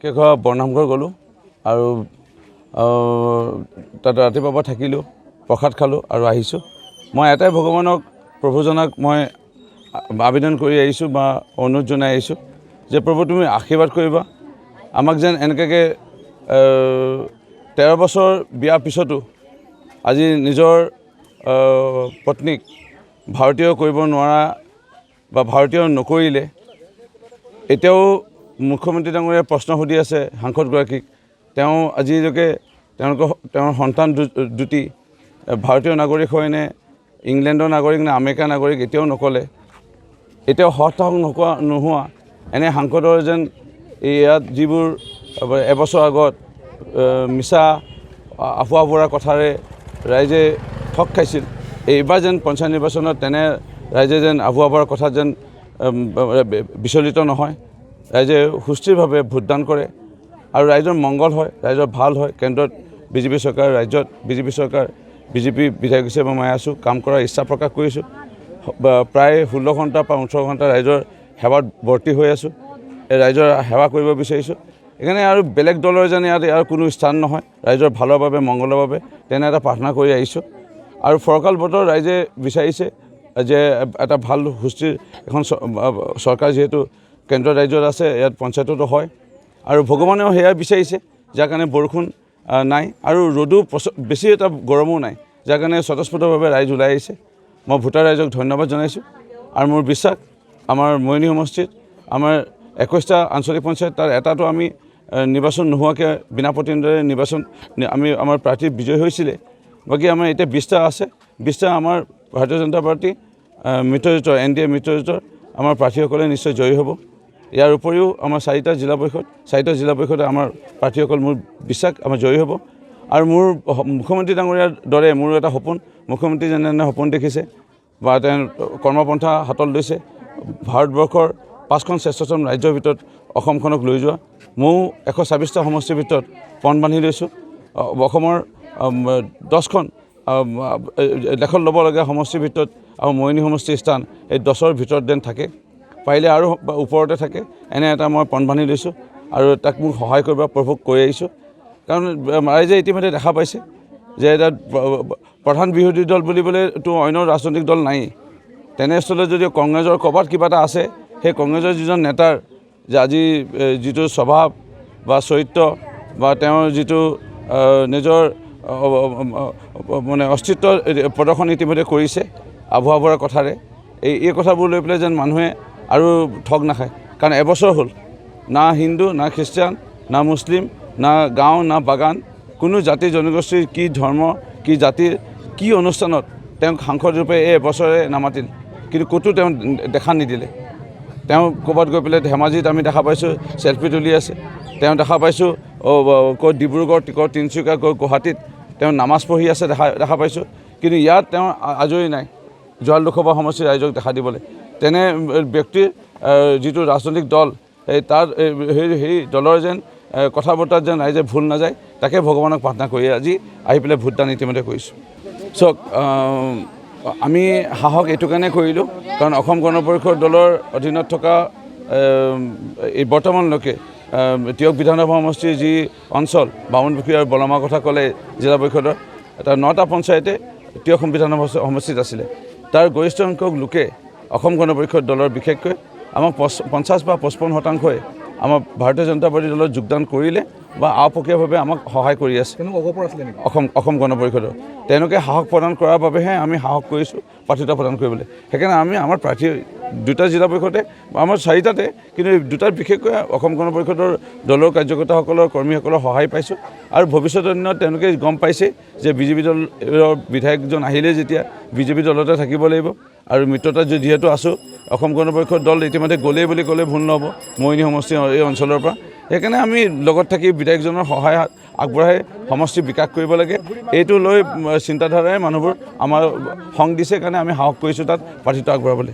কেইঘৰ বৰনামঘৰ গ'লোঁ আৰু তাত ৰাতিপুৱাৰ পৰা থাকিলোঁ, প্ৰসাদ খালোঁ আৰু আহিছোঁ। মই এটাই ভগৱানক প্ৰভুজনাক মই আবেদন কৰি আহিছোঁ বা অনুৰোধ জনাই আহিছোঁ যে প্ৰভু তুমি আশীৰ্বাদ কৰিবা আমাক যেন এনেকৈ 13 বছৰ বিয়াৰ পিছতো আজি নিজৰ পত্নীক ভাৰতীয় কৰিব নোৱাৰা বা ভাৰতীয় নকৰিলে এতিয়াও মুখ্যমন্ত্ৰী ডাঙৰীয়াই প্ৰশ্ন সুধি আছে সাংসদগৰাকীক তেওঁ আজিলৈকে তেওঁৰ সন্তান দুটি ভাৰতীয় নাগৰিক হয়নে ইংলেণ্ডৰ নাগৰিক নে আমেৰিকাৰ নাগৰিক এতিয়াও নক'লে। এতিয়াও সাহস নোহোৱা এনে সাংসদৰ যেন ইয়াত যিবোৰ এবছৰ আগত মিছা আফুৱা ভৰা কথাৰে ৰাইজে ঠগ খাইছিল, এইবাৰ যেন পঞ্চায়ত নিৰ্বাচনত তেনে ৰাইজে যেন আফুৱা ভৰা কথা যেন বিচলিত নহয়, ৰাইজে সুস্থিৰভাৱে ভোটদান কৰে আৰু ৰাইজৰ মংগল হয়, ৰাইজৰ ভাল হয়। কেন্দ্ৰত বিজেপি চৰকাৰ, ৰাজ্যত বিজেপি চৰকাৰ, বিজেপি বিধায়ক হিচাপে মই আছোঁ, কাম কৰাৰ ইচ্ছা প্ৰকাশ কৰিছোঁ। প্ৰায় 16 ঘণ্টা বা 18 ঘণ্টা ৰাইজৰ সেৱাত ভৰ্তি হৈ আছোঁ, ৰাইজৰ সেৱা কৰিব বিচাৰিছোঁ। সেইকাৰণে আৰু বেলেগ দলৰ যেন ইয়াৰ কোনো স্থান নহয়, ৰাইজৰ ভালৰ বাবে মংগলৰ বাবে তেনে এটা প্ৰাৰ্থনা কৰি আহিছোঁ। আৰু ফৰকাল বতৰ ৰাইজে বিচাৰিছে যে এটা ভাল সুস্থিৰ এখন চৰকাৰ যিহেতু কেন্দ্ৰৰ ৰাজ্যত আছে, ইয়াত পঞ্চায়ততো হয় আৰু ভগৱানেও সেয়া বিচাৰিছে, যাৰ কাৰণে বৰষুণ নাই আৰু ৰ'দো বেছি এটা গৰমো নাই, যাৰ কাৰণে স্বতঃস্ফূৰ্তভাৱে ৰাইজ ওলাই আহিছে। মই ভোটাৰ ৰাইজক ধন্যবাদ জনাইছোঁ আৰু মোৰ বিশ্বাস আমাৰ মৰিয়নি সমষ্টিত আমাৰ 21টা আঞ্চলিক পঞ্চায়ত তাৰ এটাতো আমি নিৰ্বাচন নোহোৱাকৈ বিনা প্ৰতিদ্বন্দ্বিতাৰে নিৰ্বাচন আমাৰ প্ৰাৰ্থী বিজয়ী হৈছিলে। বাকী আমাৰ এতিয়া 20টা আছে, 20টা আমাৰ ভাৰতীয় জনতা পাৰ্টি মিত্ৰজোঁটৰ NDA মিত্ৰজোঁটৰ আমাৰ প্ৰাৰ্থীসকলে নিশ্চয় জয়ী হ'ব। ইয়াৰ উপৰিও আমাৰ 4টা জিলা পৰিষদে আমাৰ প্ৰাৰ্থীসকল মোৰ বিশ্বাস আমাৰ জয়ী হ'ব। আৰু মোৰ মুখ্যমন্ত্ৰী ডাঙৰীয়াৰ দৰে মোৰ এটা সপোন, মুখ্যমন্ত্ৰী যেনে সপোন দেখিছে বা তেওঁ কৰ্মপন্থা হাতত লৈছে ভাৰতবৰ্ষৰ 5খন শ্ৰেষ্ঠতম ৰাজ্যৰ ভিতৰত অসমখনক লৈ যোৱা। ময়ো 126টা সমষ্টিৰ ভিতৰত পণ বান্ধি লৈছোঁ। অসমৰ 10খন লেখত ল'বলগীয়া সমষ্টিৰ ভিতৰত আৰু মৰিয়নি সমষ্টিৰ স্থান এই 10ৰ ভিতৰত যেন থাকে, পাৰিলে আৰু ওপৰতে থাকে, এনে এটা মই পণ বান্ধি লৈছোঁ আৰু তাক মোক সহায় কৰিব প্ৰভুক কৈ আহিছোঁ। কাৰণ ৰাইজে ইতিমধ্যে দেখা পাইছে যে এটা প্ৰধান বিৰোধী দল বুলিবলৈতো অন্য ৰাজনৈতিক দল নায়েই। তেনেস্থলত যদি কংগ্ৰেছৰ ক'ৰবাত কিবা এটা আছে, সেই কংগ্ৰেছৰ যিজন নেতাৰ যে আজি যিটো স্বভাৱ বা চৰিত্ৰ বা তেওঁৰ যিটো নিজৰ মানে অস্তিত্ব প্ৰদৰ্শন ইতিমধ্যে কৰিছে আভুৱা ভৰা কথাৰে, এই কথাবোৰ লৈ পেলাই যেন মানুহে আৰু ঠগ নাখায়। কাৰণ এবছৰ হ'ল না হিন্দু না খ্ৰীষ্টিয়ান না মুছলিম না গাঁও না বাগান কোনো জাতি জনগোষ্ঠীৰ কি ধৰ্ম কি জাতিৰ কি অনুষ্ঠানত তেওঁক সাংসদ ৰূপে এই এবছৰে নামাতিল, কিন্তু ক'তো তেওঁ দেখা নিদিলে। তেওঁ ক'ৰবাত গৈ পেলাই ধেমাজিত আমি দেখা পাইছোঁ চেল্ফি তুলি আছে, তেওঁ দেখা পাইছোঁ ক'ত ডিব্ৰুগড় ক'ত তিনিচুকীয়া ক'ত গুৱাহাটীত তেওঁ নামাজ পঢ়ি আছে দেখা পাইছোঁ, কিন্তু ইয়াত তেওঁ আজৰি নাই যোৰহাট লোকসভা সমষ্টিৰ ৰাইজক দেখা দিবলৈ। তেনে ব্যক্তিৰ যিটো ৰাজনৈতিক দল সেই দলৰ যেন কথা বতৰাত যেন ৰাইজে ভুল নাযায়, তাকে ভগৱানক প্ৰাৰ্থনা কৰি আজি আহি পেলাই ভোটদান ইতিমধ্যে কৰিছোঁ। চাওক, আমি সাহস এইটো কাৰণে কৰিলোঁ কাৰণ অসম গণ পৰিষদ দলৰ অধীনত থকা এই বৰ্তমানলৈকে তিয়ক বিধানসভা সমষ্টিৰ যি অঞ্চল বামুণপুখুৰী আৰু বলমাৰ কথা ক'লে জিলা পৰিষদৰ এটা 9টা পঞ্চায়তে তিয়ক বিধানসভা সমষ্টিত আছিলে। তাৰ গৰিষ্ঠ সংখ্যক লোকে অসম গণ পৰিষদ দলৰ বিশেষকৈ আমাক 50 বা 55% আমাৰ ভাৰতীয় জনতা পাৰ্টি দলত যোগদান কৰিলে বা আপক্ষীয়ভাৱে আমাক সহায় কৰি আছে। অসম গণ পৰিষদৰ তেওঁলোকে সাহস প্ৰদান কৰাৰ বাবেহে আমি সাহস কৰিছোঁ প্ৰাৰ্থিতা প্ৰদান কৰিবলৈ। সেইকাৰণে আমি আমাৰ প্ৰাৰ্থী 2টা জিলা পৰিষদে আমাৰ 4টাতে, কিন্তু 2টাত বিশেষকৈ অসম গণ পৰিষদৰ দলৰ কাৰ্যকৰ্তাসকলৰ কৰ্মীসকলৰ সহায় পাইছোঁ। আৰু ভৱিষ্যতৰ দিনত তেওঁলোকে গম পাইছে যে বিজেপি দলৰ বিধায়কজন আহিলে যেতিয়া বিজেপি দলতে থাকিব লাগিব আৰু মিত্ৰতাত যিহেতু আছোঁ, অসম গণ পৰিষদ দল ইতিমধ্যে গ'লেই বুলি ক'লে ভুল নহ'ব মৰিয়নি সমষ্টি এই অঞ্চলৰ পৰা। সেইকাৰণে আমি লগত থাকি বিধায়কজনৰ সহায় আগবঢ়াই সমষ্টি বিকাশ কৰিব লাগে, এইটো লৈ চিন্তাধাৰাৰে মানুহবোৰ আমাৰ সংগ দিছে কাৰণে আমি সাহস কৰিছোঁ তাত প্ৰাৰ্থিত্ব আগবঢ়াবলৈ।